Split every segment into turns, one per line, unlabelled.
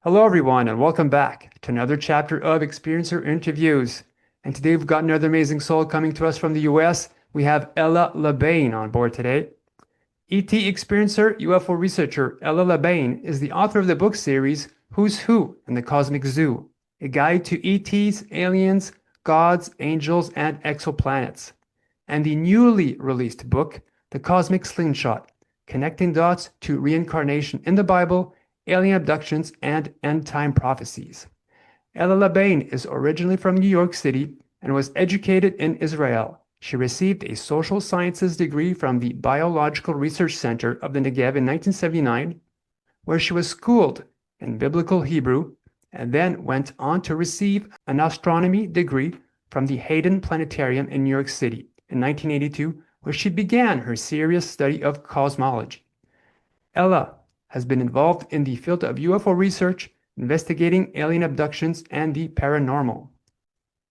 Hello, everyone, and welcome back to another chapter of Experiencer Interviews. And today we've got another amazing soul coming to us from the US. We have Ella LeBain on board today. ET Experiencer, UFO Researcher Ella LeBain is the author of the book series Who's Who in the Cosmic Zoo, a guide to ETs, aliens, gods, angels, and exoplanets, and the newly released book, The Cosmic Slingshot, Connecting Dots to Reincarnation in the Bible, Alien Abductions, and End-Time Prophecies. Ella LeBain is originally from New York City and was educated in Israel. She received a social sciences degree from the Biological Research Center of the Negev in 1979, where she was schooled in Biblical Hebrew, and then went on to receive an astronomy degree from the Hayden Planetarium in New York City in 1982, where she began her serious study of cosmology. Ella has been involved in the field of UFO research, investigating alien abductions and the paranormal.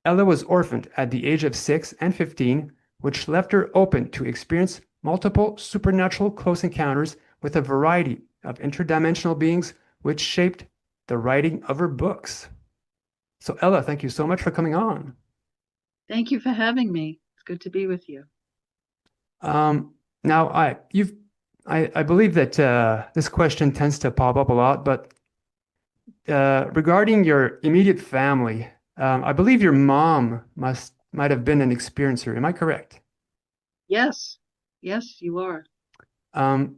Ella was orphaned at the age of 6 and 15, which left her open to experience multiple supernatural close encounters with a variety of interdimensional beings, which shaped the writing of her books. So, Ella, thank you so much for coming on.
Thank you for having me. It's good to be with you.
Now, I believe that this question tends to pop up a lot, but regarding your immediate family, I believe your mom might have been an experiencer. Am I correct?
Yes, yes, you are.
Do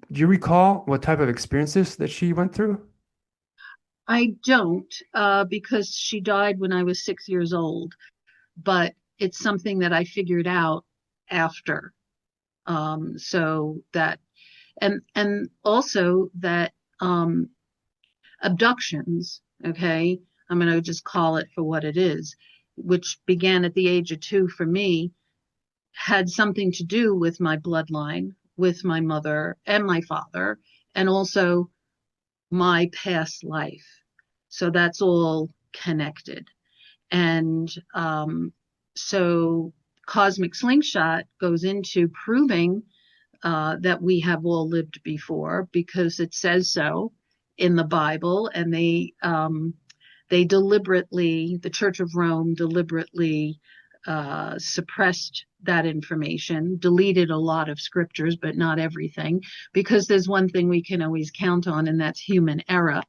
you recall what type of experiences that she went through?
I don't, because she died when I was 6 years old, but it's something that I figured out after. So that, and also that abductions, okay, I'm going to just call it for what it is, which began at the age of 2 for me, had something to do with my bloodline, with my mother and my father, and also my past life. So that's all connected. And so Cosmic Slingshot goes into proving that we have all lived before because it says so in the Bible, and they deliberately, the Church of Rome deliberately suppressed that information, deleted a lot of scriptures, but not everything, because there's one thing we can always count on, and that's human error.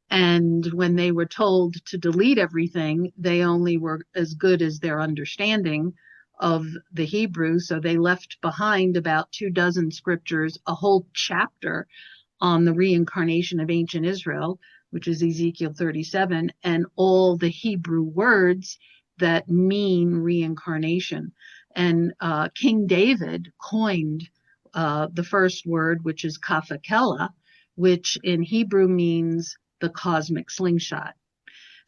And when they were told to delete everything, they only were as good as their understanding of the Hebrew. So they left behind about 24 scriptures, a whole chapter on the reincarnation of ancient Israel, which is Ezekiel 37, and all the Hebrew words that mean reincarnation. And King David coined the first word, which is kafakela, which in Hebrew means the cosmic slingshot.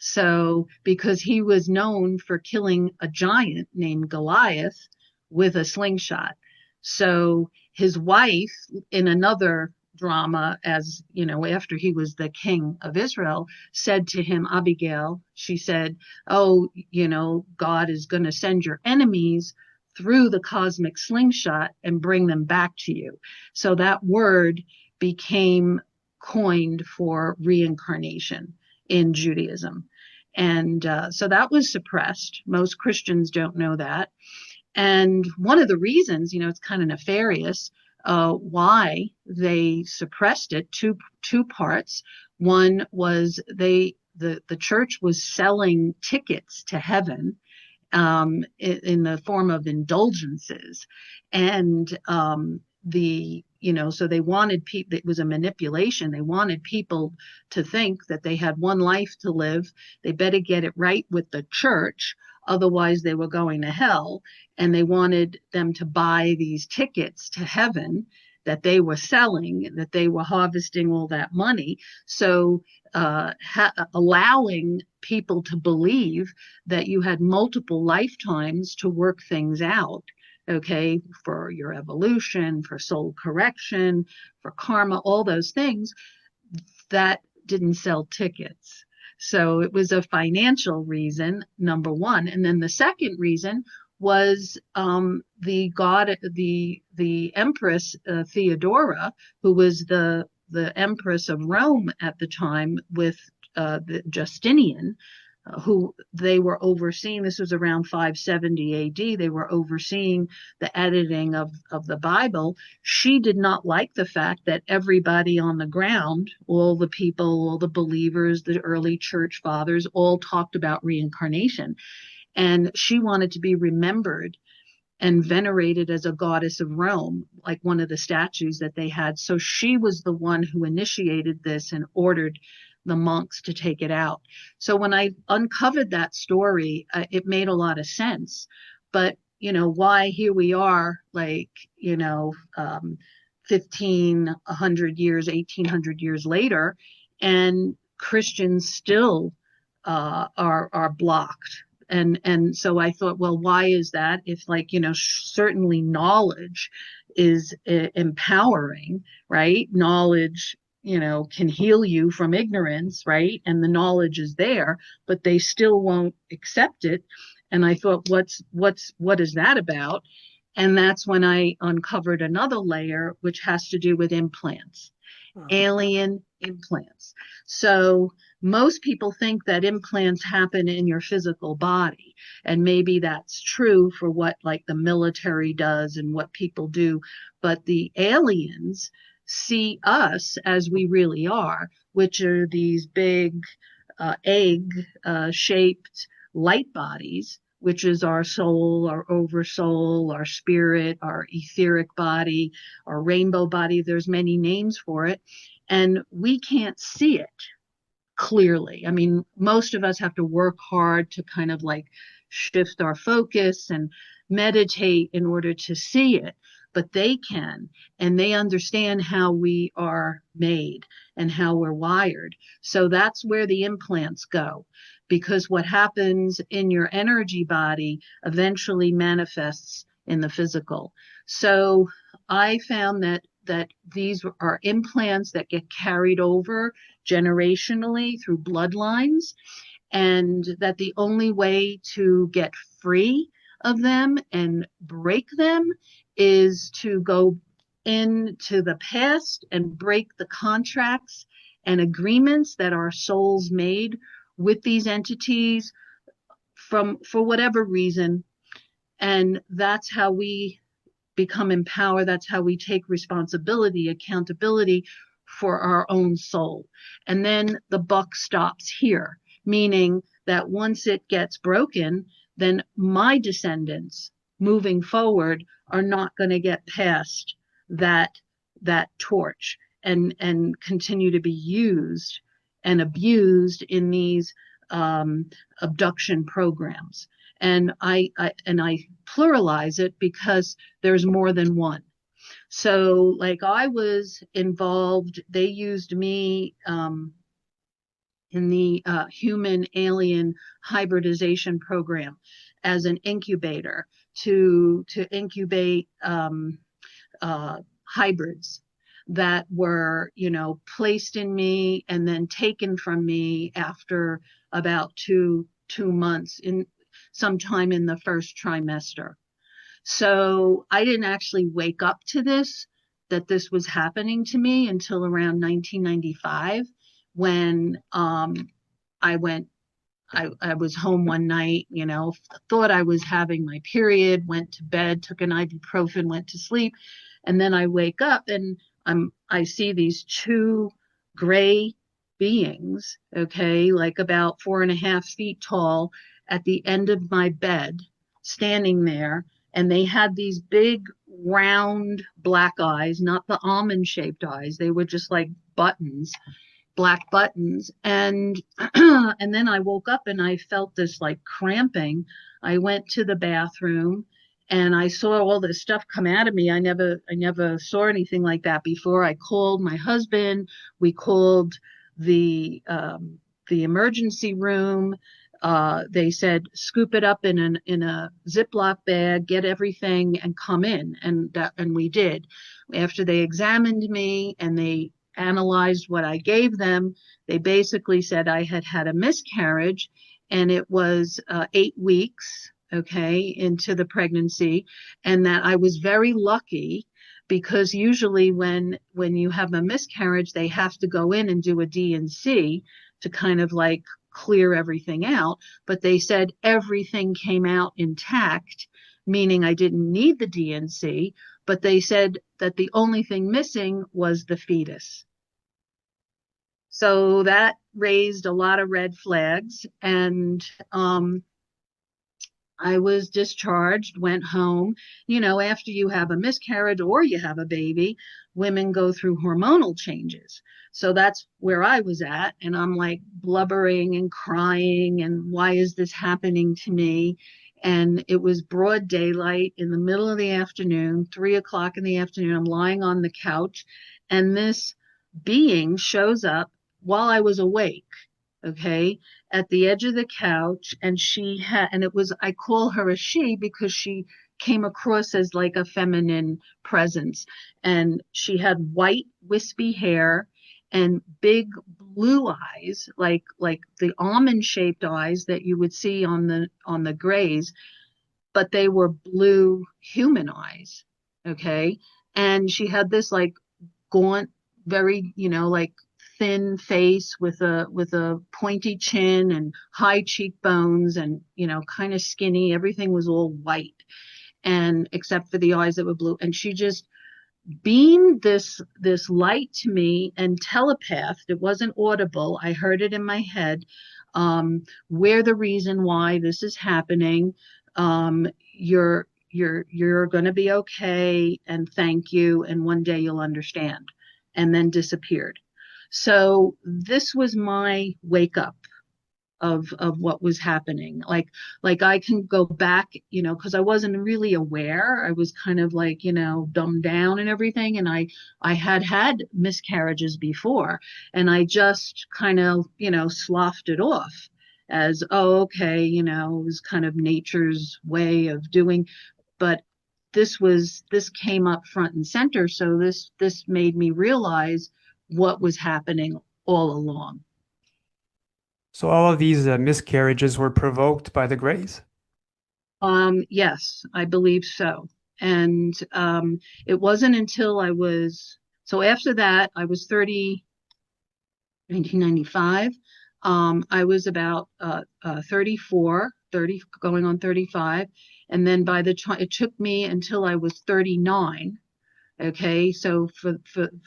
So, because he was known for killing a giant named Goliath with a slingshot. So, his wife, in another drama, as you know, after he was the king of Israel, said to him, Abigail, she said, oh, you know, God is going to send your enemies through the cosmic slingshot and bring them back to you. So that word became coined for reincarnation in Judaism. And so that was suppressed. Most Christians don't know that. And one of the reasons, you know, it's kind of nefarious why they suppressed it, two parts. One was the church was selling tickets to heaven in the form of indulgences, and so they wanted people, it was a manipulation. They wanted people to think that they had one life to live. They better get it right with the church. Otherwise, they were going to hell. And they wanted them to buy these tickets to heaven that they were selling, that they were harvesting all that money. So allowing people to believe that you had multiple lifetimes to work things out, okay, for your evolution, for soul correction, for karma, all those things, that didn't sell tickets. So it was a financial reason, number one. And then the second reason was the Empress Theodora, who was the the Empress of Rome at the time with the Justinian, who they were overseeing. This was around 570 AD. They were overseeing the editing of the Bible. She did not like the fact that everybody on the ground, all the people, all the believers, the early church fathers, all talked about reincarnation. And she wanted to be remembered and venerated as a goddess of Rome, like one of the statues that they had. So she was the one who initiated this and ordered the monks to take it out. So when I uncovered that story, it made a lot of sense. But, why here we are, like, 1,500 years, 1,800 years later, and Christians still are blocked. And so I thought, well, why is that? If, like, certainly knowledge is empowering, right? Knowledge, can heal you from ignorance, right? And the knowledge is there, but they still won't accept it. And I thought, what is that about? And that's when I uncovered another layer, which has to do with implants, alien implants. So most people think that implants happen in your physical body, and maybe that's true for what, like, the military does and what people do, but the aliens see us as we really are, which are these big egg-shaped light bodies, which is our soul, our oversoul, our spirit, our etheric body, our rainbow body. There's many names for it, and we can't see it clearly. I mean, most of us have to work hard to kind of like shift our focus and meditate in order to see it, but they can, and they understand how we are made and how we're wired. So that's where the implants go, because what happens in your energy body eventually manifests in the physical. So I found that these are implants that get carried over generationally through bloodlines, and that the only way to get free of them and break them is to go into the past and break the contracts and agreements that our souls made with these entities for whatever reason. And that's how we become empowered. That's how we take responsibility, accountability for our own soul. And then the buck stops here, meaning that once it gets broken, then my descendants moving forward are not going to get past that torch and continue to be used and abused in these abduction programs. And I pluralize it because there's more than one. So, like, I was involved, they used me in the human alien hybridization program as an incubator to incubate hybrids that were, placed in me and then taken from me after about two months, in sometime in the first trimester. So I didn't actually wake up to that this was happening to me until around 1995, when I was home one night, thought I was having my period, went to bed, took an ibuprofen, went to sleep. And then I wake up and I see these two gray beings, okay, like about 4.5 feet tall, at the end of my bed, standing there. And they had these big round black eyes, not the almond shaped eyes. They were just like buttons, black buttons. And and then I woke up and I felt this like cramping. I went to the bathroom and I saw all this stuff come out of me. I never saw anything like that before. I called my husband. We called the emergency room. They said, scoop it up in a Ziploc bag, get everything, and come in. And we did. After they examined me and they analyzed what I gave them, they basically said I had a miscarriage, and it was 8 weeks, okay, into the pregnancy, and that I was very lucky because usually when you have a miscarriage, they have to go in and do a D&C to kind of like clear everything out. But they said everything came out intact, meaning I didn't need the D&C, but they said that the only thing missing was the fetus. So that raised a lot of red flags, and I was discharged, went home. You know, after you have a miscarriage or you have a baby, women go through hormonal changes. So that's where I was at. And I'm like blubbering and crying. And why is this happening to me? And it was broad daylight in the middle of the afternoon, 3 o'clock in the afternoon. I'm lying on the couch, and this being shows up while I was awake. Okay, at the edge of the couch, and it was, I call her a she because she came across as like a feminine presence, and she had white wispy hair and big blue eyes, like the almond shaped eyes that you would see on the grays, but they were blue human eyes. Okay, and she had this like gaunt, very, like thin face with a pointy chin and high cheekbones, and kind of skinny. Everything was all white, and except for the eyes that were blue. And she just beamed this light to me and telepathed. It wasn't audible. I heard it in my head. We're the reason why this is happening. You're going to be okay, and thank you, and one day you'll understand. And then disappeared. So this was my wake up of what was happening. Like I can go back, because I wasn't really aware. I was kind of like, dumbed down and everything. And I had miscarriages before, and I just kind of, sloughed it off as, oh, okay, it was kind of nature's way of doing. But this came up front and center. So this made me realize what was happening all along.
So all of these miscarriages were provoked by the Greys?
Yes, I believe so. And it wasn't until so after that, I was 30, 1995. I was about 34, 30, going on 35. And then by the time, it took me until I was 39. Okay, so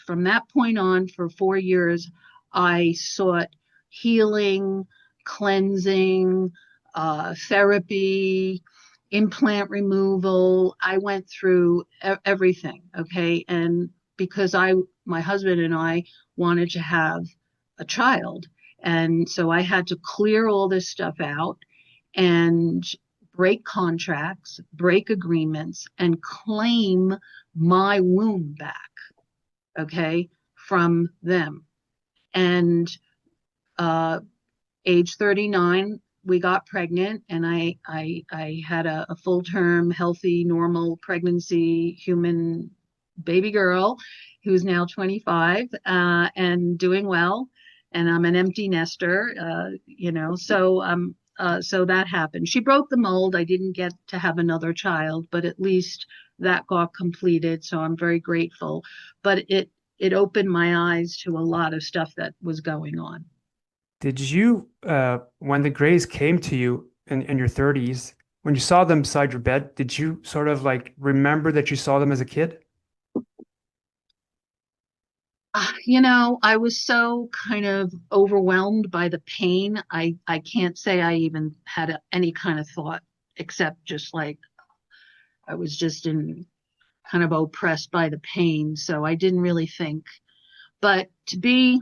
from that point on, for 4 years, I sought healing, cleansing, therapy, implant removal. I went through everything. Okay, and because my husband and I wanted to have a child, and so I had to clear all this stuff out and break contracts, break agreements, and claim my womb back, okay, from them. And age 39, we got pregnant, and I had a full-term, healthy, normal pregnancy, human baby girl who's now 25 and doing well. And I'm an empty nester, so that happened. She broke the mold. I didn't get to have another child, but at least that got completed. So I'm very grateful. But it opened my eyes to a lot of stuff that was going on.
Did you, when the Greys came to you in your 30s, when you saw them beside your bed, did you sort of like remember that you saw them as a kid?
I was so kind of overwhelmed by the pain. I can't say I even had any kind of thought, except just like I was just in kind of oppressed by the pain. So I didn't really think. But to be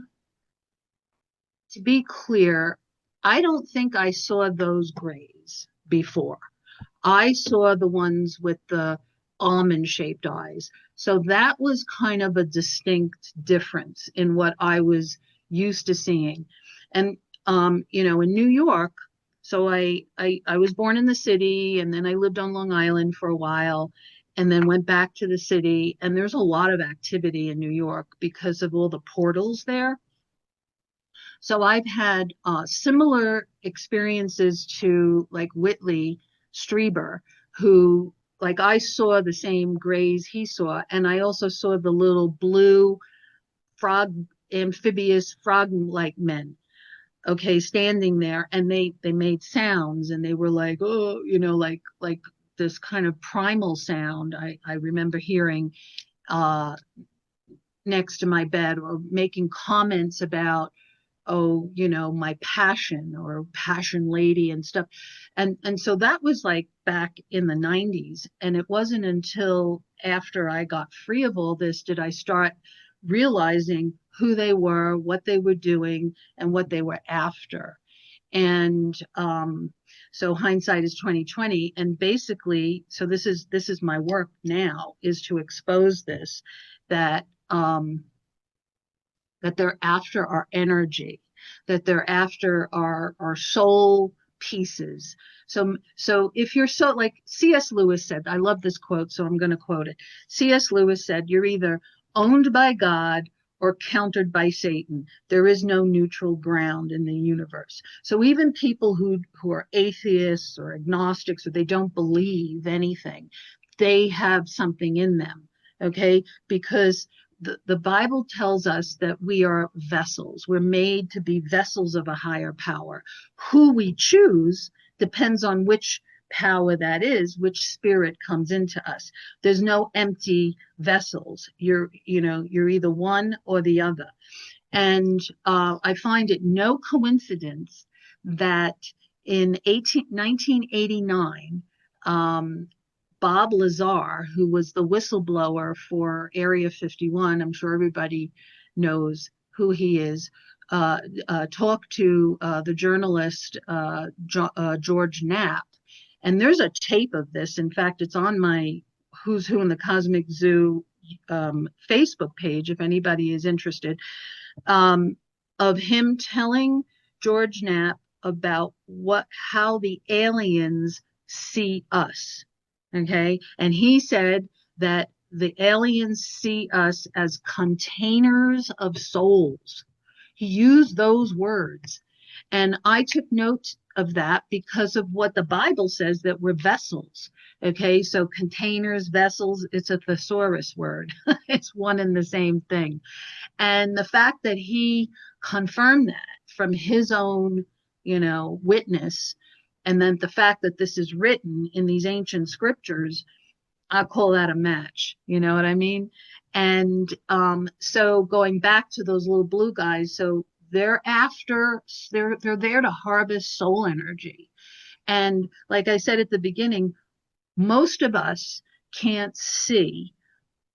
clear, I don't think I saw those Greys before. I saw the ones with the almond shaped eyes. So that was kind of a distinct difference in what I was used to seeing. And, in New York, so I was born in the city, and then I lived on Long Island for a while, and then went back to the city. And there's a lot of activity in New York because of all the portals there. So I've had similar experiences to like Whitley Strieber, who like I saw the same grays he saw, and I also saw the little blue amphibious frog-like men, okay, standing there, and they made sounds, and they were like, oh, like this kind of primal sound I remember hearing next to my bed, or making comments about, oh, my passion, or passion lady and stuff. And so that was like back in the 90s. And it wasn't until after I got free of all this did I start realizing who they were, what they were doing, and what they were after. And so hindsight is 2020. And basically, so this is my work now, is to expose this, that that they're after our energy, that they're after our soul pieces. So if you're so, like C.S. Lewis said, I love this quote, so I'm going to quote it. C.S. Lewis said, "You're either owned by God or countered by Satan. There is no neutral ground in the universe." So even people who are atheists or agnostics, or they don't believe anything, they have something in them, okay? Because the Bible tells us that we are vessels. We're made to be vessels of a higher power. Who we choose depends on which power that is, which spirit comes into us. There's no empty vessels. You're either one or the other. And I find it no coincidence that in 1989, Bob Lazar, who was the whistleblower for Area 51, I'm sure everybody knows who he is, talked to the journalist George Knapp. And there's a tape of this. In fact, it's on my Who's Who in the Cosmic Zoo Facebook page, if anybody is interested, of him telling George Knapp about how the aliens see us. Okay. And he said that the aliens see us as containers of souls. He used those words. And I took note of that because of what the Bible says, that we're vessels. Okay. So containers, vessels, it's a thesaurus word. It's one and the same thing. And the fact that he confirmed that from his own, witness, and then the fact that this is written in these ancient scriptures, I call that a match. You know what I mean? And so going back to those little blue guys, so they're there to harvest soul energy. And like I said at the beginning, most of us can't see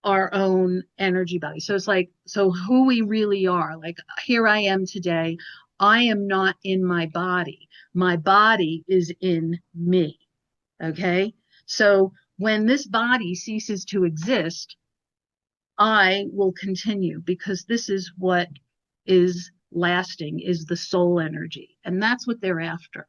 our own energy body. So it's like, so who we really are, like here I am today, I am not in my body. My body is in me. Okay. So when this body ceases to exist, I will continue, because this is what is lasting, is the soul energy. And that's what they're after.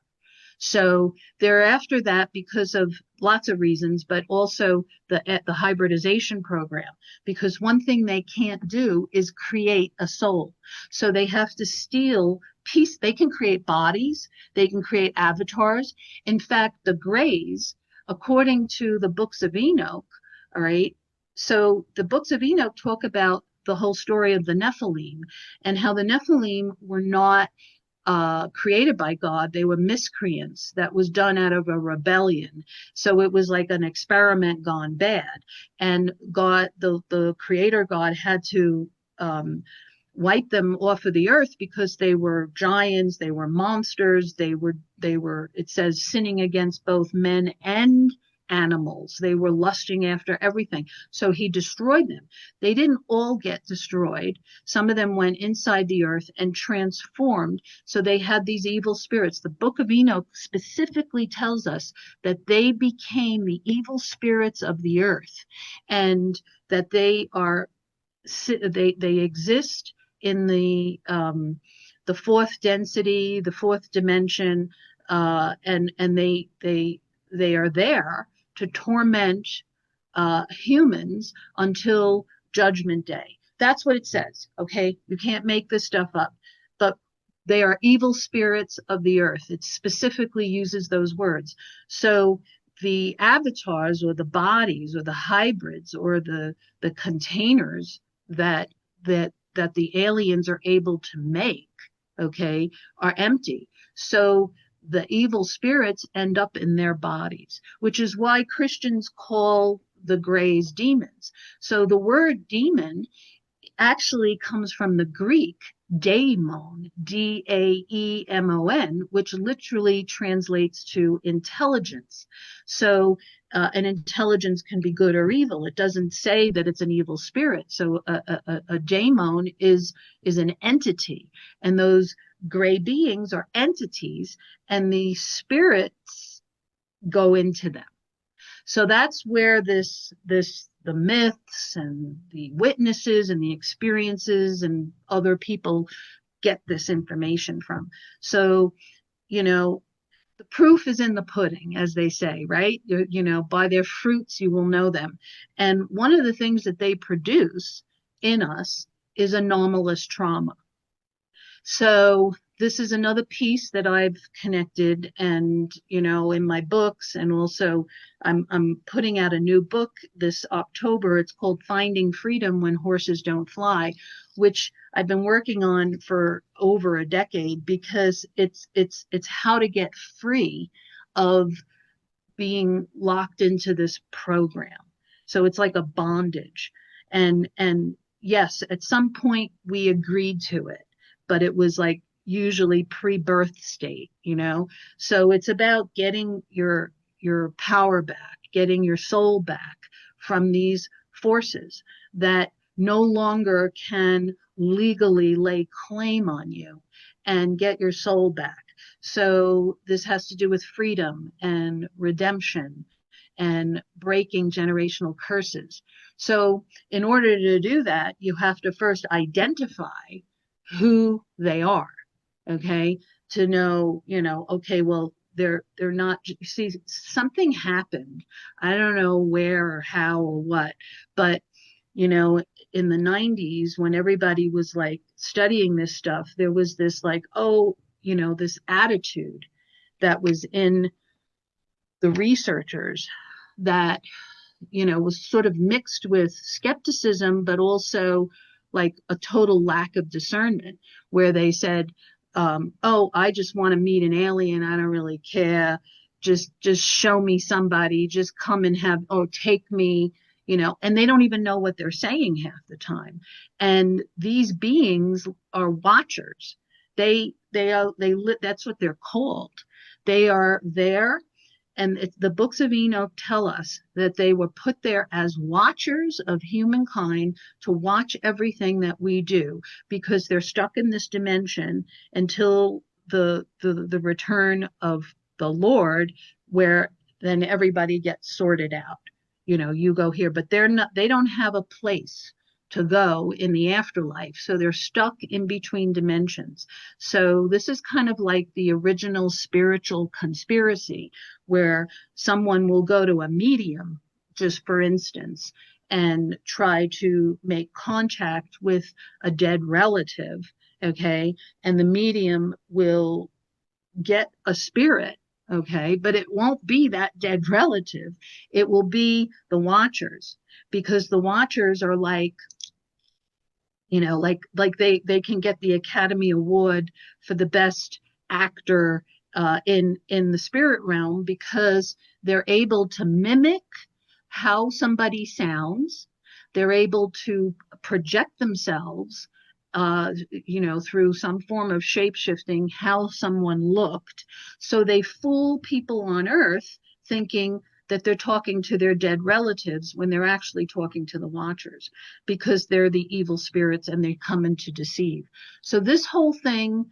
So they're after that because of lots of reasons, but also the hybridization program, because one thing they can't do is create a soul. So they have to steal piece. They can create bodies. They can create avatars. In fact, the Greys, according to the books of Enoch, all right, so the books of Enoch talk about the whole story of the Nephilim, and how the Nephilim were not created by God. They were miscreants that was done out of a rebellion. So it was like an experiment gone bad. And God, the creator God, had to wipe them off of the earth because they were giants, they were monsters, they were, it says, sinning against both men and animals. They were lusting after everything. So he destroyed them. They didn't all get destroyed. Some of them went inside the earth and transformed. So they had these evil spirits. The book of Enoch specifically tells us that they became the evil spirits of the earth, and that they exist in the fourth density, the fourth dimension, and they are there to torment humans until Judgment Day. That's what it says. Okay, you can't make this stuff up. But they are evil spirits of the earth. It specifically uses those words. So the avatars or the bodies or the hybrids or the containers that the aliens are able to make, okay, are empty. So the evil spirits end up in their bodies, which is why Christians call the Greys demons. So the word demon actually comes from the Greek daemon, Daemon, which literally translates to intelligence. So an intelligence can be good or evil. It doesn't say that it's an evil spirit. So a daemon is an entity, and those gray beings are entities, and the spirits go into them. So that's where the myths and the witnesses and the experiences and other people get this information from. So, the proof is in the pudding, as they say, right? By their fruits you will know them. And one of the things that they produce in us is anomalous trauma. So this is another piece that I've connected, and in my books, and also I'm putting out a new book this October. It's called Finding Freedom When Horses Don't Fly, which I've been working on for over a decade, because it's how to get free of being locked into this program. So it's like a bondage, and yes, at some point we agreed to it, but it was like usually pre-birth state, So it's about getting your power back, getting your soul back from these forces that no longer can legally lay claim on you, and get your soul back. So this has to do with freedom and redemption and breaking generational curses. So in order to do that, you have to first identify who they are, okay, to know, okay, well, they're not, see, something happened. I don't know where or how or what, but in the 90s, when everybody was like studying this stuff, there was this like, this attitude that was in the researchers that was sort of mixed with skepticism, but also like a total lack of discernment, where they said, I just want to meet an alien. I don't really care. Just show me somebody. Just come and take me, and they don't even know what they're saying half the time. And these beings are watchers. That's what they're called. They are there. And the books of Enoch tell us that they were put there as watchers of humankind, to watch everything that we do, because they're stuck in this dimension until the return of the Lord, where then everybody gets sorted out. You go here, but they don't have a place to go in the afterlife. So they're stuck in between dimensions. So this is kind of like the original spiritual conspiracy, where someone will go to a medium, just for instance, and try to make contact with a dead relative, okay? And the medium will get a spirit, okay? But it won't be that dead relative. It will be the watchers, because the watchers are like, like they can get the Academy Award for the best actor in the spirit realm, because they're able to mimic how somebody sounds. They're able to project themselves, through some form of shape-shifting, how someone looked. So they fool people on Earth thinking that they're talking to their dead relatives, when they're actually talking to the watchers, because they're the evil spirits and they come in to deceive. So this whole thing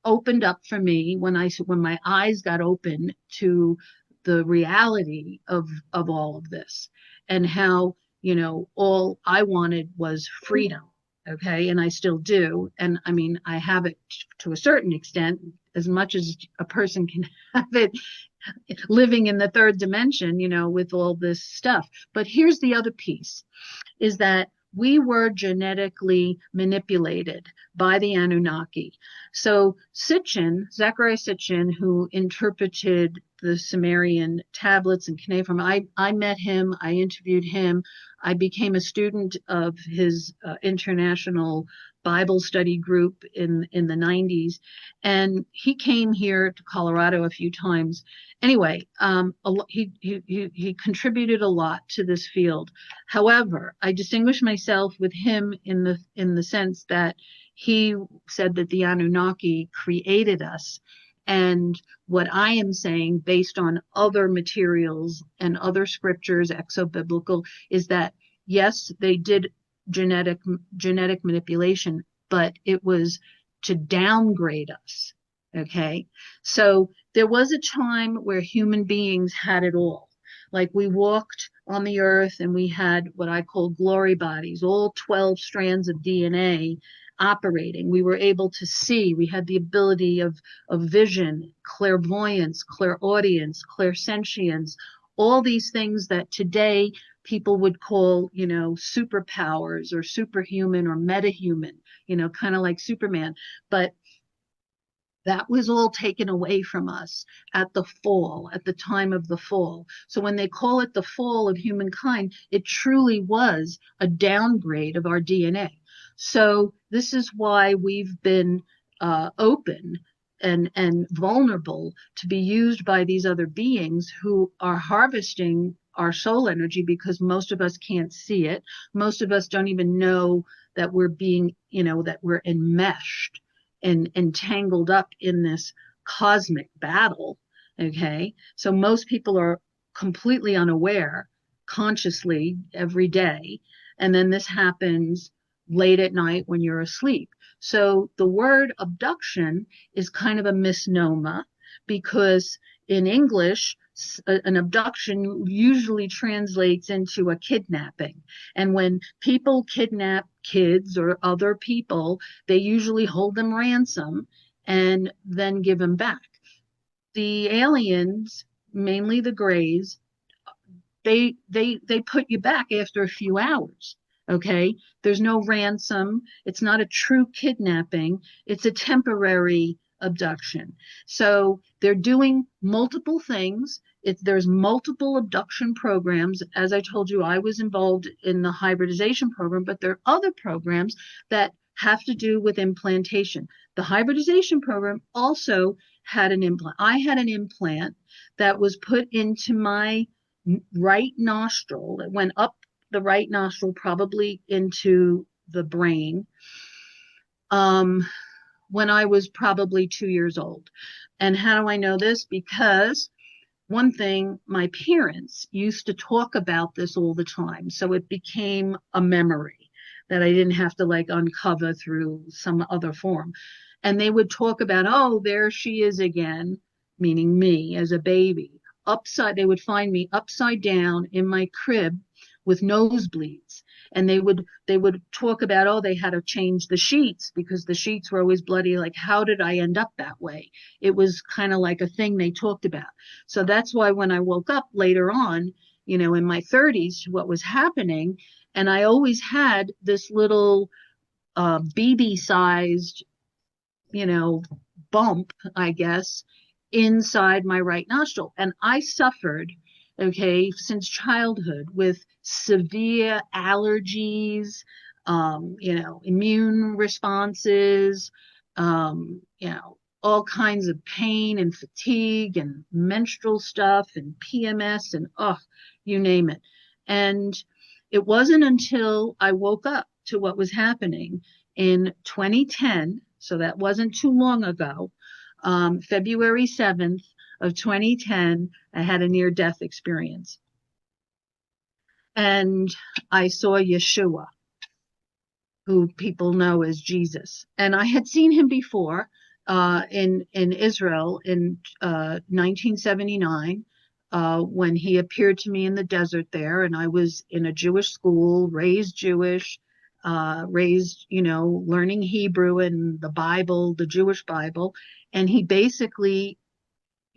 opened up for me when my eyes got open to the reality of all of this, and how, all I wanted was freedom. Okay. And I still do. And I mean, I have it to a certain extent, as much as a person can have it, living in the third dimension, with all this stuff. But here's the other piece, is that we were genetically manipulated by the Anunnaki. So Sitchin, Zachariah Sitchin, who interpreted the Sumerian tablets and cuneiform. I met him. I interviewed him. I became a student of his international Bible study group in the 90s, and he came here to Colorado a few times. Anyway, he contributed a lot to this field. However, I distinguish myself with him in the sense that he said that the Anunnaki created us. And what I am saying, based on other materials and other scriptures, exobiblical, is that yes, they did genetic manipulation, but it was to downgrade us. Okay, so there was a time where human beings had it all. Like we walked on the earth and we had what I call glory bodies, all 12 strands of DNA operating. We were able to see. We had the ability of vision, clairvoyance, clairaudience, clairsentience, all these things that today people would call, superpowers or superhuman or metahuman, kind of like Superman. But that was all taken away from us at the time of the fall. So when they call it the fall of humankind, it truly was a downgrade of our DNA. So this is why we've been open and vulnerable to be used by these other beings who are harvesting our soul energy, because most of us can't see it. Most of us don't even know that we're being, that we're enmeshed and entangled up in this cosmic battle. Okay, so most people are completely unaware consciously every day, and then this happens late at night when you're asleep. So the word abduction is kind of a misnomer, because in English, an abduction usually translates into a kidnapping. And when people kidnap kids or other people, they usually hold them ransom and then give them back. The aliens, mainly the Greys, they put you back after a few hours. Okay, there's no ransom. It's not a true kidnapping. It's a temporary abduction. So they're doing multiple things. There's multiple abduction programs. As I told you, I was involved in the hybridization program, but there are other programs that have to do with implantation. The hybridization program also had an implant. I had an implant that was put into my right nostril. It went up the right nostril, probably into the brain, when I was probably 2 years old. And how do I know this? Because one thing, my parents used to talk about this all the time. So it became a memory that I didn't have to uncover through some other form. And they would talk about, oh, there she is again, meaning me as a baby. They would find me upside down in my crib with nosebleeds. And they would talk about, oh, they had to change the sheets because the sheets were always bloody. Like, how did I end up that way? It was kind of like a thing they talked about. So that's why when I woke up later on, in my 30s, what was happening, and I always had this little BB-sized, bump, I guess, inside my right nostril. And I suffered, since childhood with severe allergies, immune responses, all kinds of pain and fatigue and menstrual stuff and PMS and you name it. And it wasn't until I woke up to what was happening in 2010, so that wasn't too long ago, February 7th of 2010, I had a near-death experience. And I saw Yeshua, who people know as Jesus. And I had seen him before in Israel in 1979 when he appeared to me in the desert there. And I was in a Jewish school, raised Jewish, learning Hebrew and the Bible, the Jewish Bible. And he basically,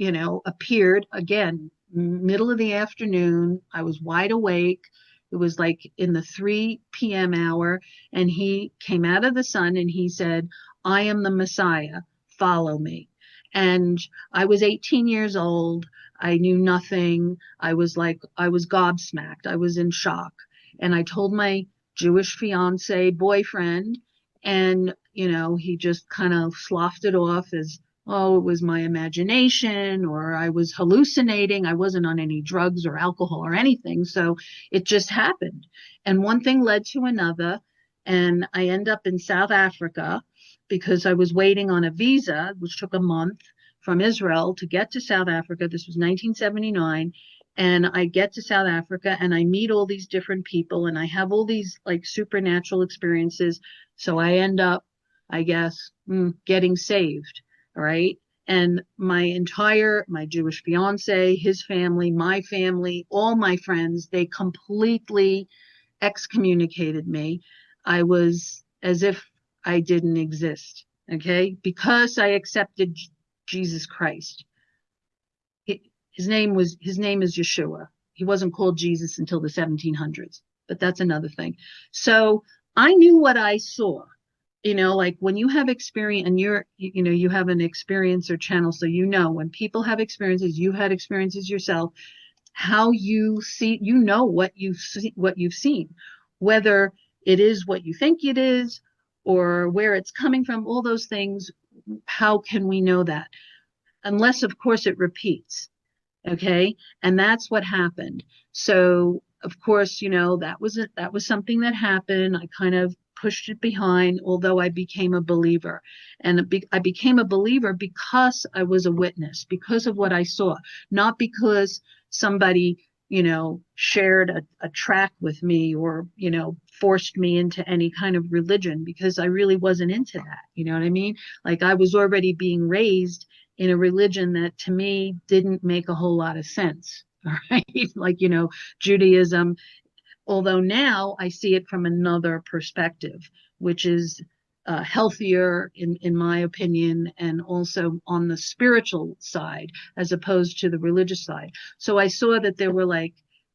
appeared again, middle of the afternoon. I was wide awake. It was like in the 3 p.m. hour. And he came out of the sun and he said, I am the Messiah. follow me. And I was 18 years old. I knew nothing. I was gobsmacked. I was in shock. And I told my Jewish fiance boyfriend, and, he just kind of sloughed it off as, oh, it was my imagination, or I was hallucinating. I wasn't on any drugs or alcohol or anything. So it just happened. And one thing led to another. And I end up in South Africa because I was waiting on a visa, which took a month from Israel to get to South Africa. This was 1979. And I get to South Africa and I meet all these different people and I have all these like supernatural experiences. So I end up, I guess, getting saved. Right. And my Jewish fiance, his family, my family, all my friends, they completely excommunicated me. I was as if I didn't exist. Okay. Because I accepted Jesus Christ. His name is Yeshua. He wasn't called Jesus until the 1700s, but that's another thing. So I knew what I saw. Like when you have experience and you have an experiencer channel, so when people have experiences, you had experiences yourself, how you see, what you've seen, whether it is what you think it is or where it's coming from, all those things. How can we know that? Unless, of course, it repeats. Okay. And that's what happened. So, of course, that was something that happened. I kind of pushed it behind, although I became a believer. And I became a believer because I was a witness, because of what I saw, not because somebody, shared a track with me or, forced me into any kind of religion, because I really wasn't into that. You know what I mean? Like I was already being raised in a religion that to me didn't make a whole lot of sense. All right. Like, Judaism, although now I see it from another perspective, which is healthier in my opinion, and also on the spiritual side as opposed to the religious side. So I saw that there were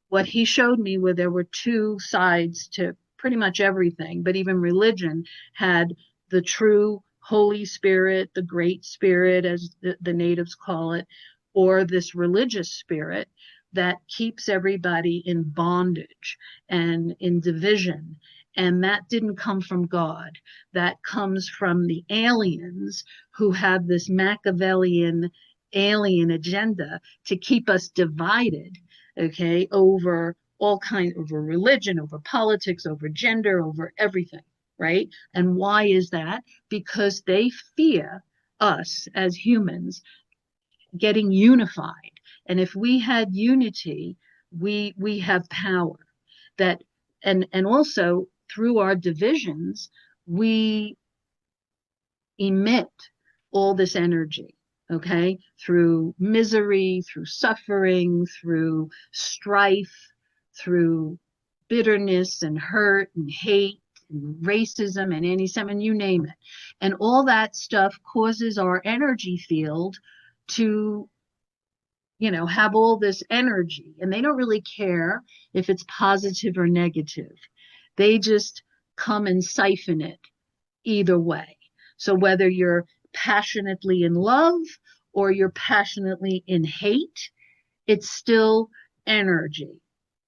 what he showed me, where there were two sides to pretty much everything, but even religion had the true Holy Spirit, the Great Spirit, as the natives call it, or this religious spirit that keeps everybody in bondage and in division. And that didn't come from God. That comes from the aliens who have this Machiavellian alien agenda to keep us divided, okay, over all kinds, over religion, over politics, over gender, over everything, right? And why is that? Because they fear us as humans getting unified. And if we had unity, we have power. That and also through our divisions, we emit all this energy, okay? Through misery, through suffering, through strife, through bitterness and hurt and hate and racism and anti-Semitism, you name it. And all that stuff causes our energy field to have all this energy, and they don't really care if it's positive or negative. They just come and siphon it either way. So whether you're passionately in love or you're passionately in hate, it's still energy,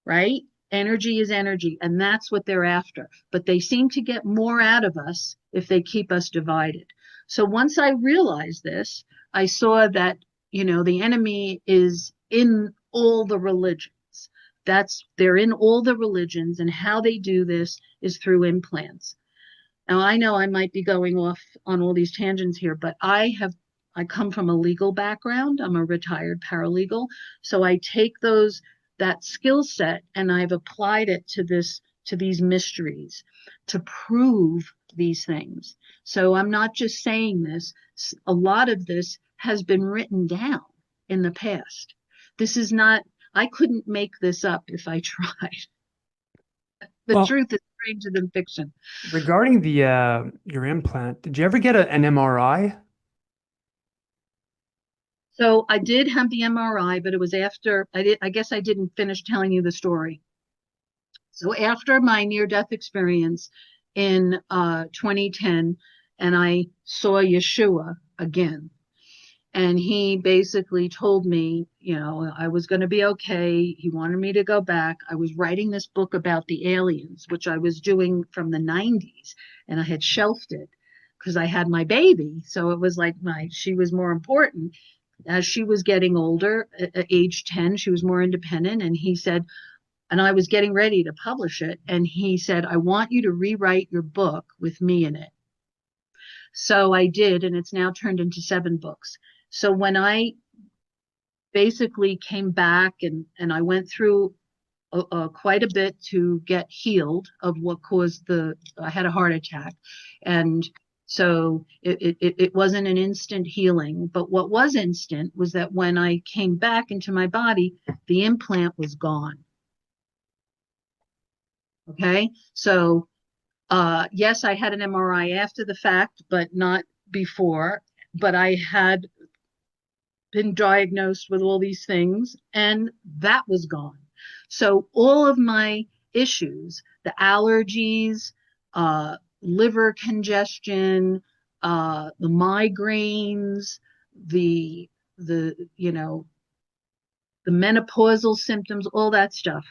right? Energy is energy, and that's what they're after. But they seem to get more out of us if they keep us divided. So once I realized this, I saw that the enemy is in all the religions. They're in all the religions, and how they do this is through implants. Now, I know I might be going off on all these tangents here, but I come from a legal background. I'm a retired paralegal. So I take that skill set and I've applied it to these mysteries to prove these things. So I'm not just saying this. A lot of this has been written down in the past. I couldn't make this up if I tried. The truth is stranger than fiction.
Regarding your implant, did you ever get an MRI?
So I did have the MRI, but it was after I guess I didn't finish telling you the story. So after my near-death experience in 2010, and I saw Yeshua, again. And he basically told me, I was going to be okay. He wanted me to go back. I was writing this book about the aliens, which I was doing from the 90s, and I had shelved it because I had my baby. So it was like she was more important. As she was getting older, at age 10, she was more independent. And he said, and I was getting ready to publish it. And he said, I want you to rewrite your book with me in it. So I did, and it's now turned into 7 books. So when I basically came back and I went through quite a bit to get healed of what caused I had a heart attack. And so it wasn't an instant healing, but what was instant was that when I came back into my body, the implant was gone. Okay. So, yes, I had an MRI after the fact, but not before, but I had been diagnosed with all these things, and that was gone. So all of my issues, the allergies, liver congestion, the migraines, the the menopausal symptoms, all that stuff,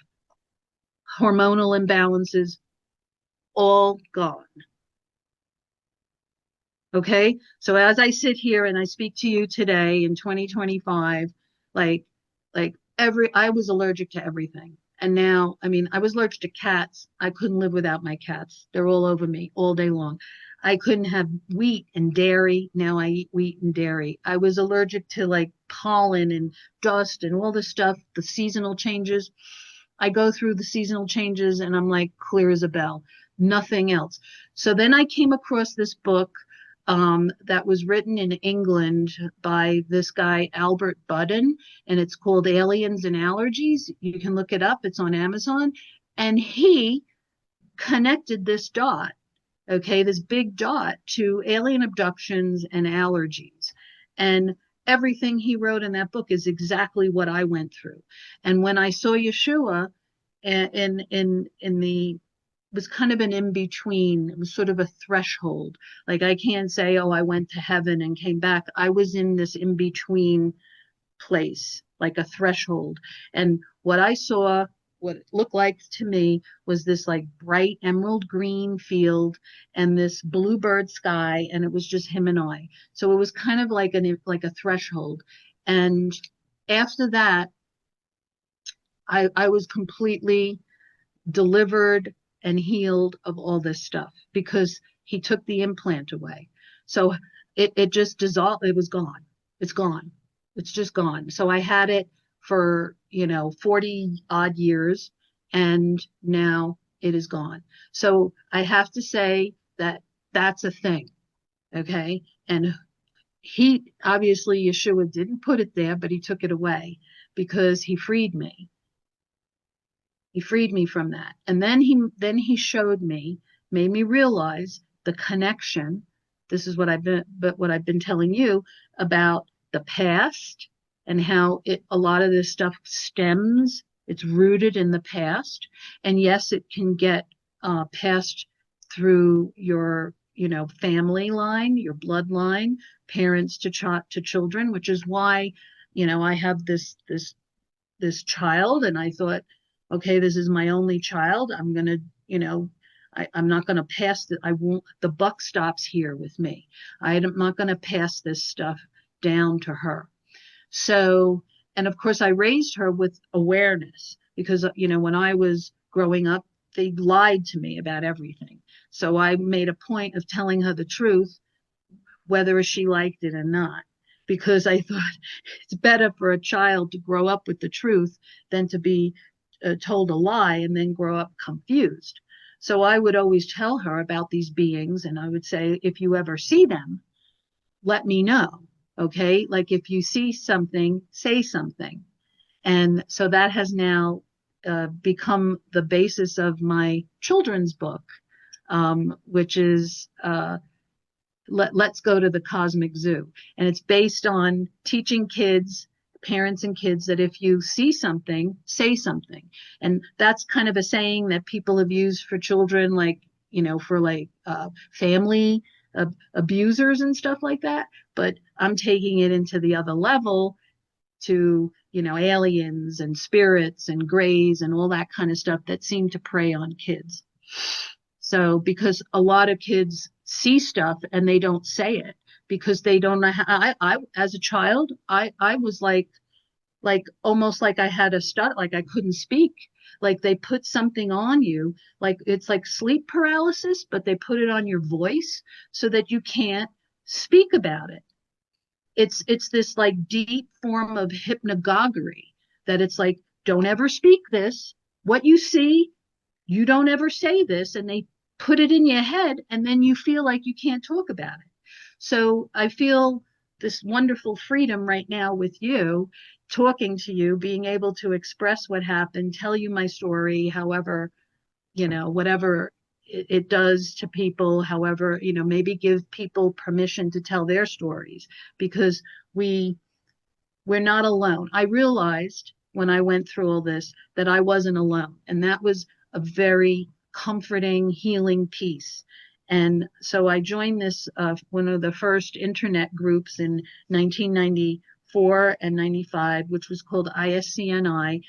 hormonal imbalances, all gone. Okay. So as I sit here and I speak to you today in 2025, like I was allergic to everything. And now, I mean, I was allergic to cats. I couldn't live without my cats. They're all over me all day long. I couldn't have wheat and dairy. Now I eat wheat and dairy. I was allergic to like pollen and dust and all this stuff, the seasonal changes. I go through the seasonal changes and I'm like clear as a bell, nothing else. So then I came across this book that was written in England by this guy, Albert Budden, and it's called Aliens and Allergies. You can look it up. It's on Amazon. And he connected this dot, okay, this big dot to alien abductions and allergies. And everything he wrote in that book is exactly what I went through. And when I saw Yeshua in the was kind of an in-between. It was sort of a threshold. Like I can't say, oh, I went to heaven and came back. I was in this in-between place, like a threshold. And what I saw, what it looked like to me was this like bright emerald green field and this bluebird sky. And it was just him and I. So it was kind of like a threshold. And after that, I was completely delivered and healed of all this stuff because he took the implant away. So it just dissolved. It was gone. It's gone. It's just gone. So I had it for, 40 odd years and now it is gone. So I have to say that that's a thing. Okay. And he obviously, Yeshua didn't put it there, but he took it away because he freed me. He freed me from that. And then he showed me, made me realize the connection. This is what I've been telling you about the past and how a lot of this stuff stems. It's rooted in the past. And yes, it can get passed through your, family line, your bloodline, parents to children, which is why, I have this child, and I thought, okay, this is my only child. I'm going to, I'm not going to pass it. The buck stops here with me. I'm not going to pass this stuff down to her. So, and of course I raised her with awareness because, when I was growing up, they lied to me about everything. So I made a point of telling her the truth, whether she liked it or not, because I thought it's better for a child to grow up with the truth than to be told a lie and then grow up confused. So I would always tell her about these beings, and I would say, if you ever see them, let me know. Okay. Like if you see something, say something. And so that has now become the basis of my children's book, which is Let's Go to the Cosmic Zoo. And it's based on teaching kids, parents and kids, that if you see something, say something. And that's kind of a saying that people have used for children, like, for like family abusers and stuff like that, but I'm taking it into the other level to, aliens and spirits and grays and all that kind of stuff that seem to prey on kids. So because a lot of kids see stuff and they don't say it because they don't know how. I as a child, I was like almost like I had a stutter, like I couldn't speak. Like they put something on you, like it's like sleep paralysis, but they put it on your voice so that you can't speak about it. It's this like deep form of hypnagoguery that it's like, don't ever speak this. What you see, you don't ever say this, and they put it in your head, and then you feel like you can't talk about it. So I feel this wonderful freedom right now with you, talking to you, being able to express what happened, tell you my story, however, whatever it does to people, however, maybe give people permission to tell their stories, because we're not alone. I realized when I went through all this that I wasn't alone, and that was a very comforting, healing piece. And so I joined this one of the first internet groups in 1994 and 95, which was called ISCNI,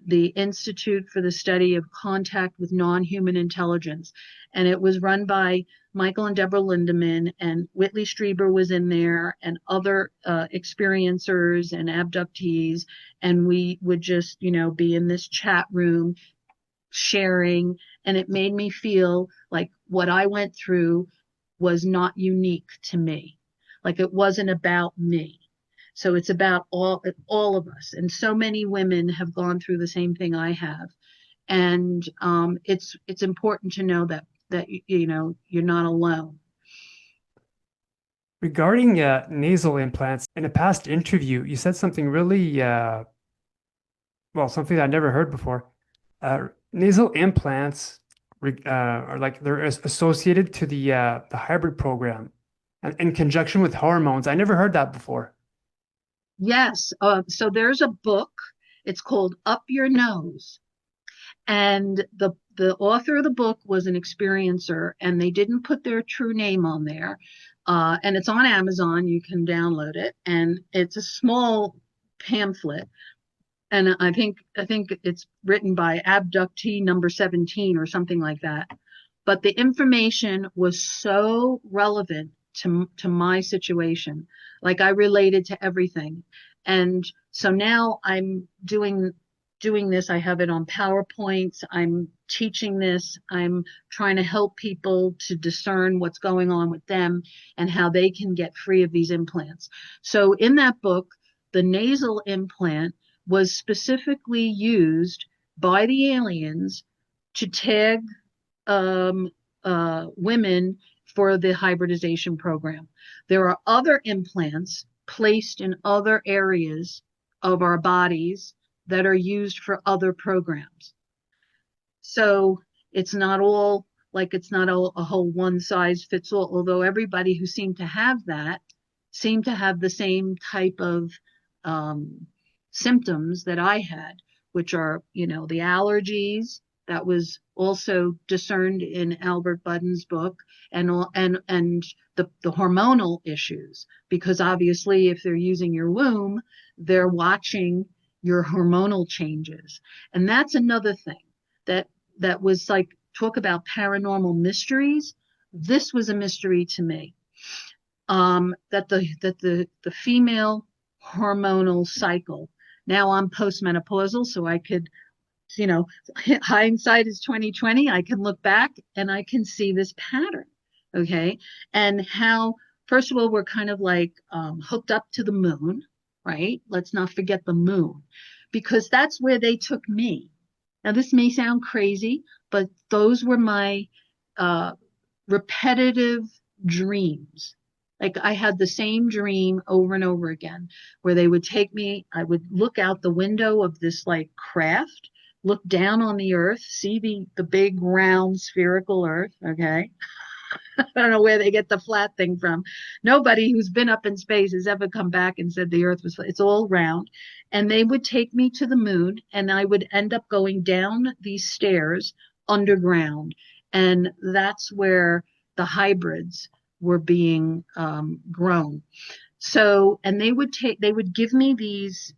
the Institute for the Study of Contact with Non-Human Intelligence. And it was run by Michael and Deborah Lindemann, and Whitley Strieber was in there, and other experiencers and abductees. And we would just, be in this chat room sharing, and it made me feel like what I went through was not unique to me. Like it wasn't about me. So it's about all of us. And so many women have gone through the same thing I have. And it's important to know that you're not alone.
Regarding nasal implants, in a past interview, you said something really, something that I never heard before. Nasal implants are like they're associated to the hybrid program, and in conjunction with hormones. I never heard that before.
Yes. So there's a book. It's called Up Your Nose. And the author of the book was an experiencer, and they didn't put their true name on there. And it's on Amazon. You can download it. And it's a small pamphlet. And I think it's written by abductee number 17 or something like that. But the information was so relevant to my situation. Like I related to everything. And so now I'm doing this. I have it on PowerPoints. I'm teaching this. I'm trying to help people to discern what's going on with them and how they can get free of these implants. So in that book, the nasal implant was specifically used by the aliens to tag women for the hybridization program. There are other implants placed in other areas of our bodies that are used for other programs. So it's not all like it's not a whole one size fits all, although everybody who seemed to have that seemed to have the same type of symptoms that I had, which are, the allergies. That was also discerned in Albert Budden's book, and the hormonal issues, because obviously if they're using your womb, they're watching your hormonal changes. And that's another thing that was like, talk about paranormal mysteries. This was a mystery to me. That the female hormonal cycle. Now I'm postmenopausal, so I could, hindsight is 2020. I can look back and I can see this pattern. Okay. And how, first of all, we're kind of like hooked up to the moon, right? Let's not forget the moon, because that's where they took me. Now, this may sound crazy, but those were my repetitive dreams. Like I had the same dream over and over again, where they would take me, I would look out the window of this like craft, look down on the earth, see the big round spherical earth. Okay. I don't know where they get the flat thing from. Nobody who's been up in space has ever come back and said the earth was flat. It's all round. And they would take me to the moon, and I would end up going down these stairs underground. And that's where the hybrids were being grown. So, and they would give me these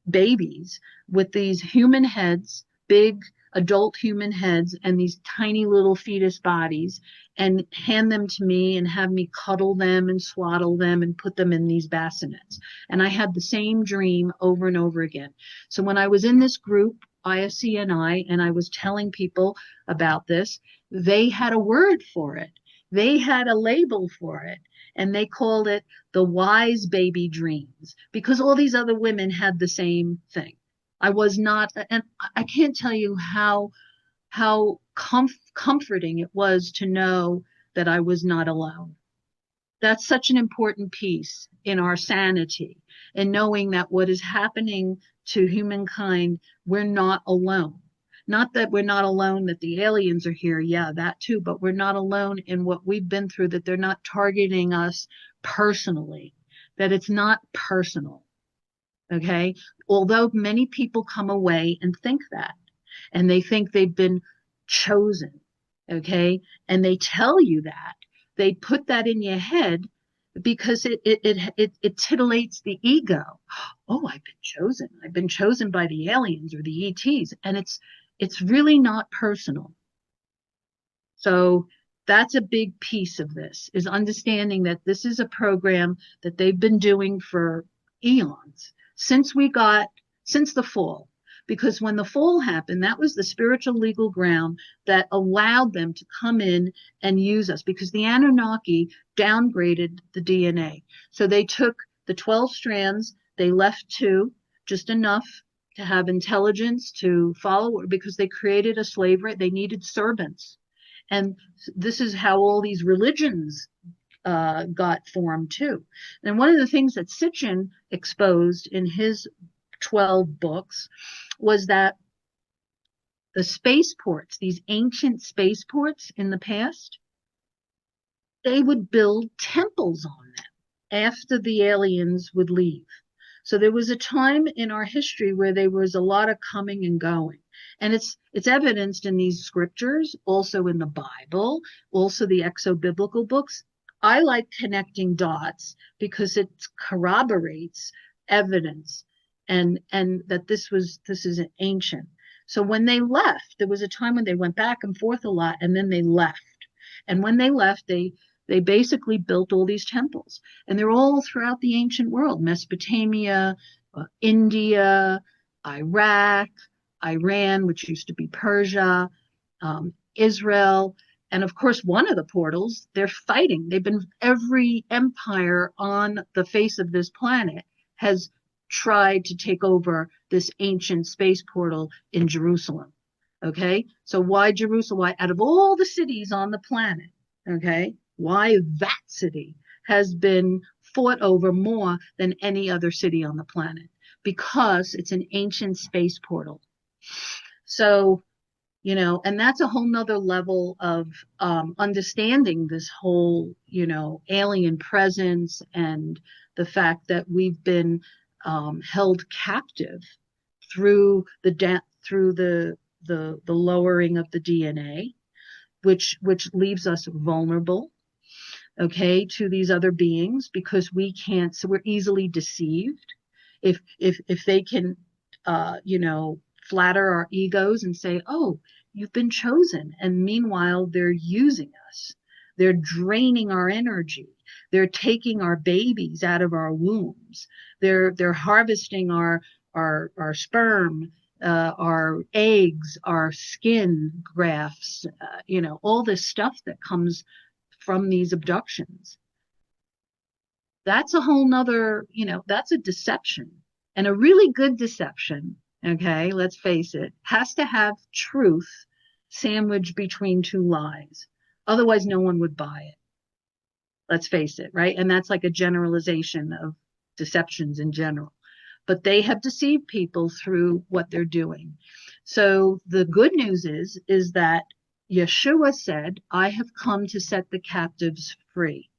babies with these human heads, big adult human heads, and these tiny little fetus bodies, and hand them to me and have me cuddle them and swaddle them and put them in these bassinets. And I had the same dream over and over again. So when I was in this group, ISCNI, and I was telling people about this, they had a word for it. They had a label for it, and they called it the wise baby dreams, because all these other women had the same thing. I was not, and I can't tell you how comforting it was to know that I was not alone. That's such an important piece in our sanity, and knowing that what is happening to humankind, we're not alone. Not that we're not alone, that the aliens are here, yeah, that too, but we're not alone in what we've been through, that they're not targeting us personally, that it's not personal, okay? Although many people come away and think that, and they think they've been chosen, okay? And they tell you that, they put that in your head because it titillates the ego. Oh, I've been chosen. I've been chosen by the aliens or the ETs, and it's really not personal. So that's a big piece of this, is understanding that this is a program that they've been doing for eons, since the fall. Because when the fall happened, that was the spiritual legal ground that allowed them to come in and use us, because the Anunnaki downgraded the DNA. So they took the 12 strands, they left 2, just enough to have intelligence to follow, because they created a slavery. They needed servants. And this is how all these religions got formed too. And one of the things that Sitchin exposed in his 12 books was that the spaceports, these ancient spaceports in the past, they would build temples on them after the aliens would leave. So there was a time in our history where there was a lot of coming and going. And it's evidenced in these scriptures, also in the Bible, also the exo-biblical books. I like connecting dots because it corroborates evidence, and that this is an ancient. So when they left, there was a time when they went back and forth a lot, and then they left. And when they left, they basically built all these temples, and they're all throughout the ancient world: Mesopotamia, India, Iraq, Iran, which used to be Persia, Israel. And of course, one of the portals, they're fighting. Every empire on the face of this planet has tried to take over this ancient space portal in Jerusalem. Okay, so why Jerusalem? Why, out of all the cities on the planet, okay, why that city has been fought over more than any other city on the planet? Because it's an ancient space portal. So, and that's a whole nother level of understanding this whole, alien presence, and the fact that we've been held captive through the lowering of the DNA, which leaves us vulnerable, okay, to these other beings, because so we're easily deceived. If they can, flatter our egos and say, oh, you've been chosen, and meanwhile they're using us, they're draining our energy, they're taking our babies out of our wombs, they're harvesting our sperm, our eggs, our skin grafts, all this stuff that comes from these abductions. That's a whole nother, that's a deception, and a really good deception. Okay, let's face it, has to have truth sandwiched between 2 lies. Otherwise, no one would buy it. Let's face it, right? And that's like a generalization of deceptions in general. But they have deceived people through what they're doing. So the good news is that Yeshua said, I have come to set the captives free.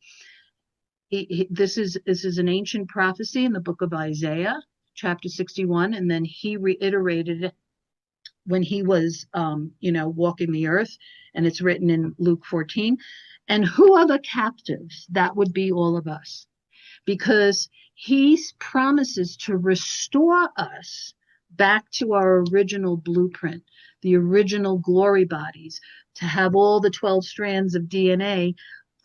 This is an ancient prophecy in the book of Isaiah, chapter 61, and then he reiterated it when he was, walking the earth, and it's written in Luke 14. And who are the captives? That would be all of us, because he promises to restore us back to our original blueprint, the original glory bodies, to have all the 12 strands of DNA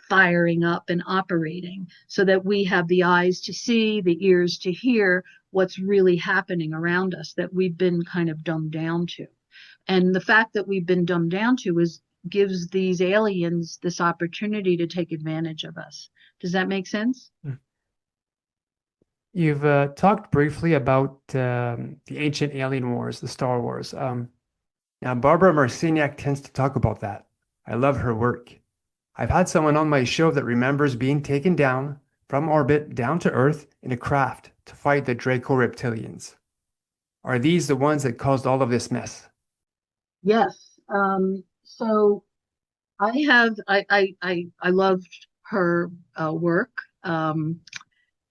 firing up and operating, so that we have the eyes to see, the ears to hear what's really happening around us that we've been kind of dumbed down to. And the fact that we've been dumbed down to gives these aliens this opportunity to take advantage of us. Does that make sense?
You've talked briefly about the ancient alien wars, the Star Wars. Now, Barbara Marciniak tends to talk about that. I love her work. I've had someone on my show that remembers being taken down from orbit down to Earth in a craft to fight the Draco Reptilians. Are these the ones that caused all of this mess?
Yes. So I loved her work,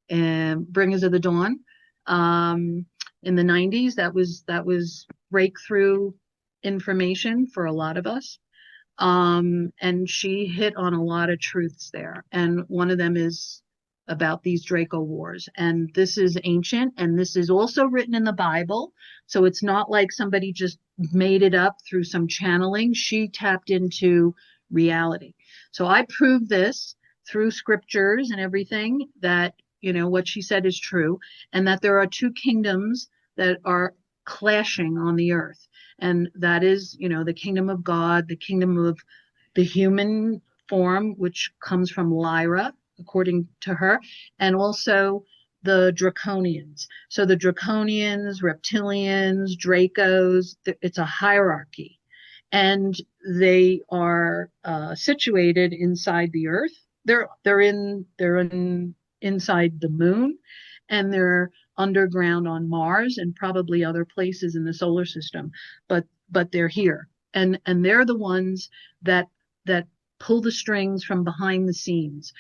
and Bringers of the Dawn, in the 90s. That was breakthrough information for a lot of us. And she hit on a lot of truths there. And one of them is about these Draco wars. And this is ancient, and this is also written in the Bible. So it's not like somebody just made it up through some channeling. She tapped into reality. So I proved this through scriptures and everything, that, what she said is true, and that there are two kingdoms that are clashing on the earth. And that is, the kingdom of God, the kingdom of the human form, which comes from Lyra, according to her, and also the Draconians. So the Draconians, Reptilians, Dracos, it's a hierarchy. And they are situated inside the earth. They're inside the moon, and they're underground on Mars and probably other places in the solar system, but they're here, and they're the ones that pull the strings from behind the scenes.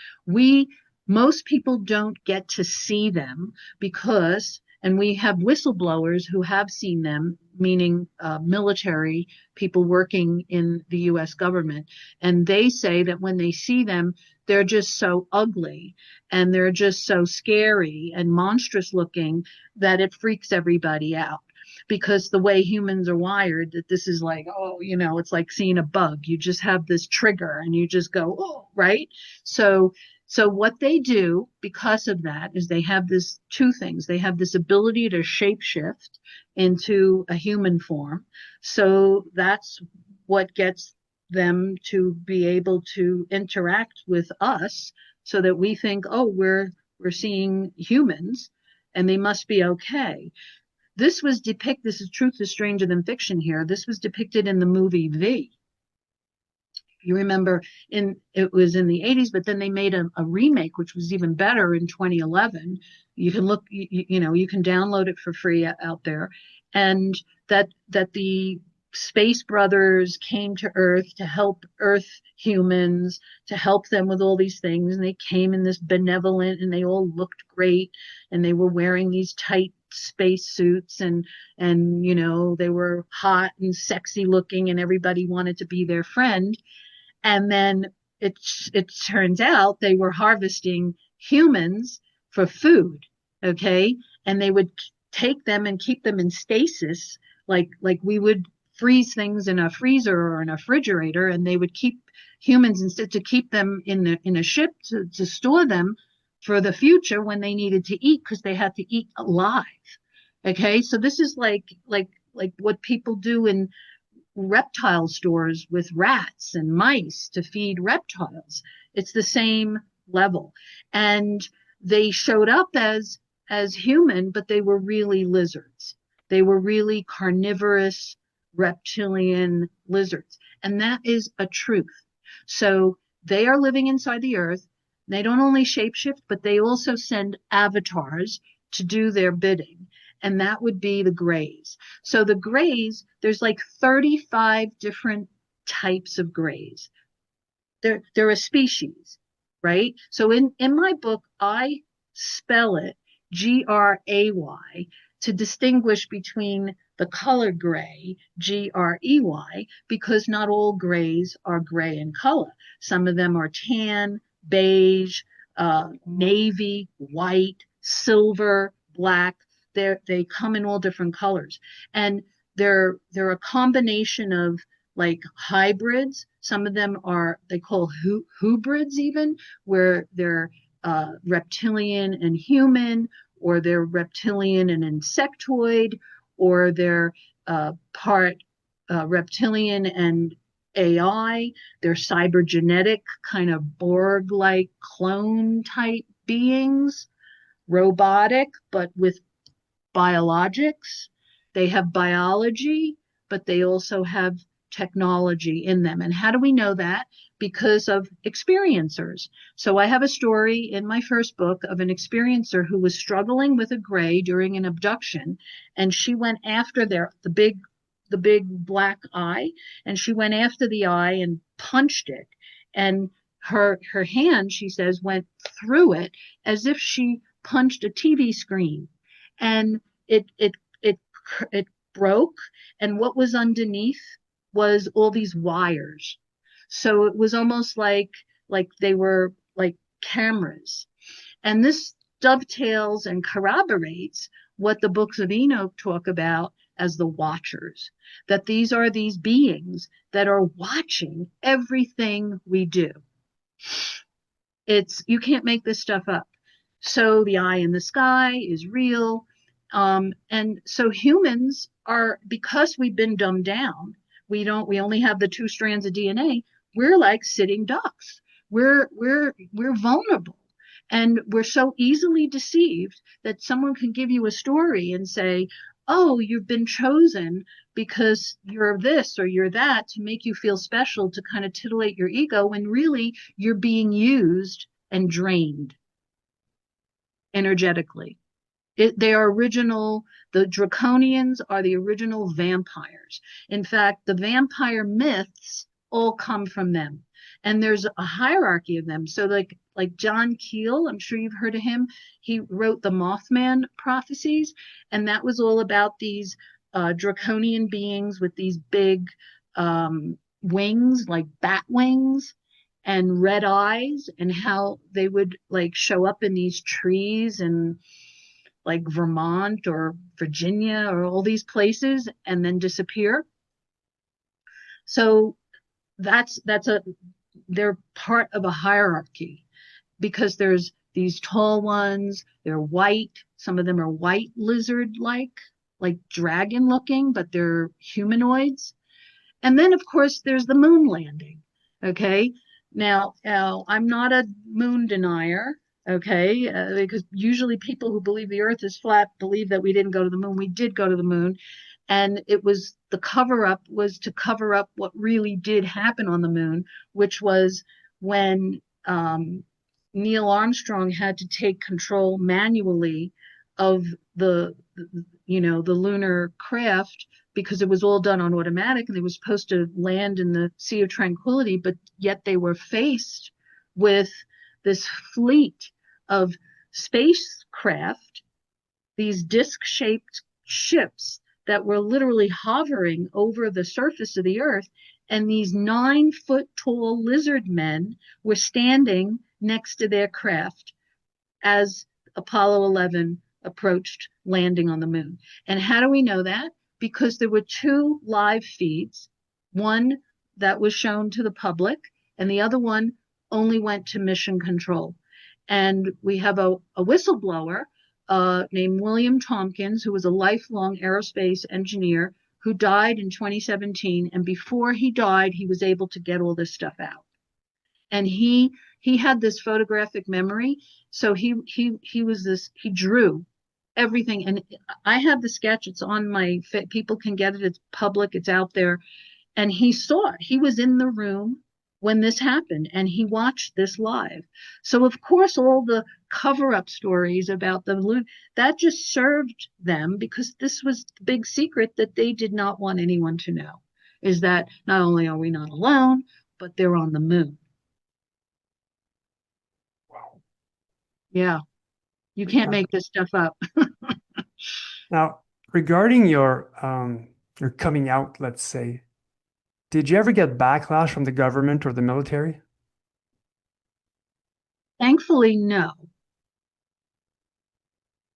Most people don't get to see them because, and we have whistleblowers who have seen them, meaning military people working in the U.S. government, and they say that when they see them, they're just so ugly and they're just so scary and monstrous looking that it freaks everybody out. Because the way humans are wired, that this is like, it's like seeing a bug. You just have this trigger and you just go, oh, right? So what they do because of that is they have two things. They have this ability to shapeshift into a human form. So that's what gets them to be able to interact with us, so that we think, oh, we're seeing humans and they must be okay. This is truth is stranger than fiction here. This was depicted in the movie V. You remember, it was in the 80s, but then they made a remake, which was even better in 2011. You can look, you can download it for free out there. And that the Space Brothers came to Earth to help Earth humans, to help them with all these things. And they came in this benevolent, and they all looked great, and they were wearing these tight space suits, and they were hot and sexy looking, and everybody wanted to be their friend. And then it turns out they were harvesting humans for food, okay? And they would take them and keep them in stasis, like we would freeze things in a freezer or in a refrigerator, and they would keep humans instead, to keep them in a ship to store them for the future when they needed to eat, because they had to eat alive. Okay, so this is like what people do in reptile stores with rats and mice to feed reptiles. It's the same level. And they showed up as human, but they were really lizards. They were really carnivorous reptilian lizards. And that is a truth. So they are living inside the earth. They don't only shapeshift, but they also send avatars to do their bidding. And that would be the Greys. So the Greys, there's like 35 different types of Greys. They're a species, right? So in my book, I spell it Gray to distinguish between the color gray, Grey, because not all grays are gray in color. Some of them are tan, beige, navy, white, silver, black. They come in all different colors. And they're a combination of like hybrids. Some of them are, they call hybrids even, where they're reptilian and human, or they're reptilian and insectoid, or they're part reptilian and AI. They're cybergenetic, kind of Borg-like clone type beings, robotic, but with biologics. They have biology, but they also have technology in them. And how do we know that? Because of experiencers. So I have a story in my first book of an experiencer who was struggling with a gray during an abduction, and she went after the big black eye, and she went after the eye and punched it. And her hand, she says, went through it as if she punched a TV screen. And it broke, and what was underneath was all these wires. So it was almost like they were like cameras. And this dovetails and corroborates what the books of Enoch talk about as the watchers, that these are these beings that are watching everything we do. You can't make this stuff up. So the eye in the sky is real. And so humans are, because we've been dumbed down, we only have the 2 strands of DNA. We're like sitting ducks. We're vulnerable, and we're so easily deceived that someone can give you a story and say, oh, you've been chosen because you're this or you're that, to make you feel special, to kind of titillate your ego, when really you're being used and drained energetically. They are original. The Draconians are the original vampires. In fact, the vampire myths all come from them. And there's a hierarchy of them. So like John Keel, I'm sure you've heard of him. He wrote the Mothman Prophecies, and that was all about these draconian beings with these big wings, like bat wings, and red eyes, and how they would like show up in these trees and like Vermont or Virginia or all these places and then disappear. So they're part of a hierarchy, because there's these tall ones, they're white, some of them are white lizard like dragon looking, but they're humanoids. And then of course there's the moon landing. Okay. Now I'm not a moon denier. Okay, because usually people who believe the earth is flat believe that we didn't go to the moon. We did go to the moon, and it was the cover-up was to cover up what really did happen on the moon, which was when Neil Armstrong had to take control manually of the lunar craft, because it was all done on automatic, and they were supposed to land in the Sea of Tranquility, but yet they were faced with this fleet of spacecraft, these disc-shaped ships that were literally hovering over the surface of the earth, and these 9-foot-tall lizard men were standing next to their craft as Apollo 11 approached landing on the moon. And how do we know that? Because there were 2 live feeds, one that was shown to the public, and the other one only went to mission control. And we have a whistleblower named William Tompkins, who was a lifelong aerospace engineer, who died in 2017. And before he died, he was able to get all this stuff out. And he had this photographic memory. So he drew everything. And I have the sketch. It's on people can get it. It's public. It's out there. And he saw it. He was in the room when this happened, and he watched this live. So of course, all the cover-up stories about that just served them, because this was the big secret that they did not want anyone to know, is that not only are we not alone, but they're on the moon.
Wow.
Yeah. You can't make this stuff up.
Now, regarding your coming out, let's say, did you ever get backlash from the government or the military?
Thankfully, no.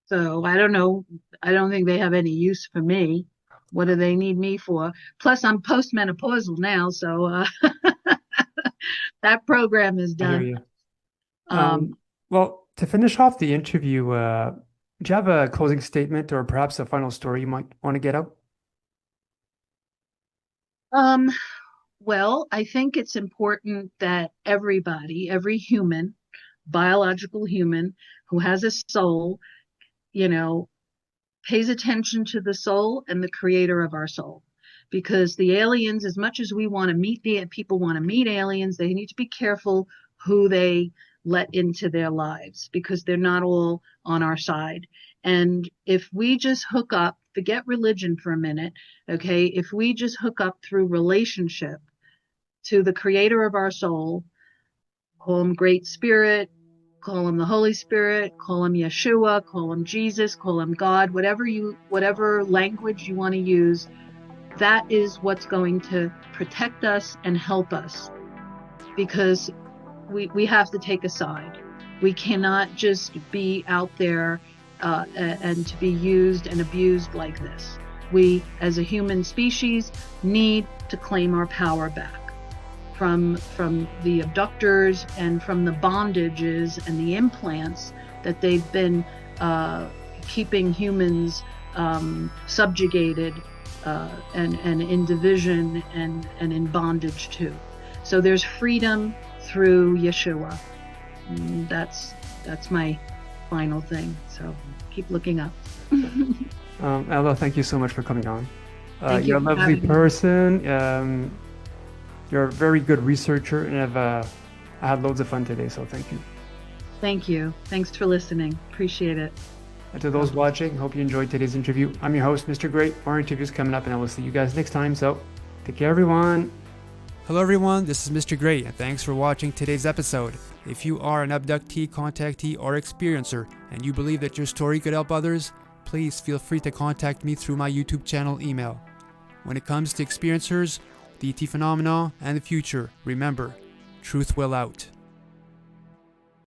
So I don't know. I don't think they have any use for me. What do they need me for? Plus, I'm postmenopausal now, so that program is
I hear
done.
you.
Um,
Well, to finish off the interview, do you have a closing statement or perhaps a final story you might want to get out?
um, well, I think it's important that everybody, every human, biological human who has a soul, you know, pays attention to the soul and the creator of our soul. Because the aliens, as much as we want to meet the people want to meet aliens, they need to be careful who they let into their lives because they're not all on our side. And if we just hook up, forget religion for a minute, okay? If we just hook up through relationship to the creator of our soul, call him Great Spirit, call him the Holy Spirit, call him Yeshua, call him Jesus, call him God, whatever language you want to use, that is what's going to protect us and help us because we have to take a side. We cannot just be out there and to be used and abused like this. We, as a human species, need to claim our power back from the abductors and from the bondages and the implants that they've been keeping humans subjugated and in division and in bondage too. So there's freedom through Yeshua. That's my final thing. So keep looking up.
Ella, thank you so much for coming on.
Thank
You're
you
a
for
lovely
having me.
person. You're a very good researcher, and I had loads of fun today, so thank you.
Thank you. Thanks for listening. Appreciate it.
And to those watching, hope you enjoyed today's interview. I'm your host, Mr. Great. More interviews coming up, and I will see you guys next time. So take care, everyone. Hello, everyone. This is Mr. Great, and thanks for watching today's episode. If you are an abductee, contactee, or experiencer, and you believe that your story could help others, please feel free to contact me through my YouTube channel email. When it comes to experiencers, the ET phenomena, and the future, remember, truth will out.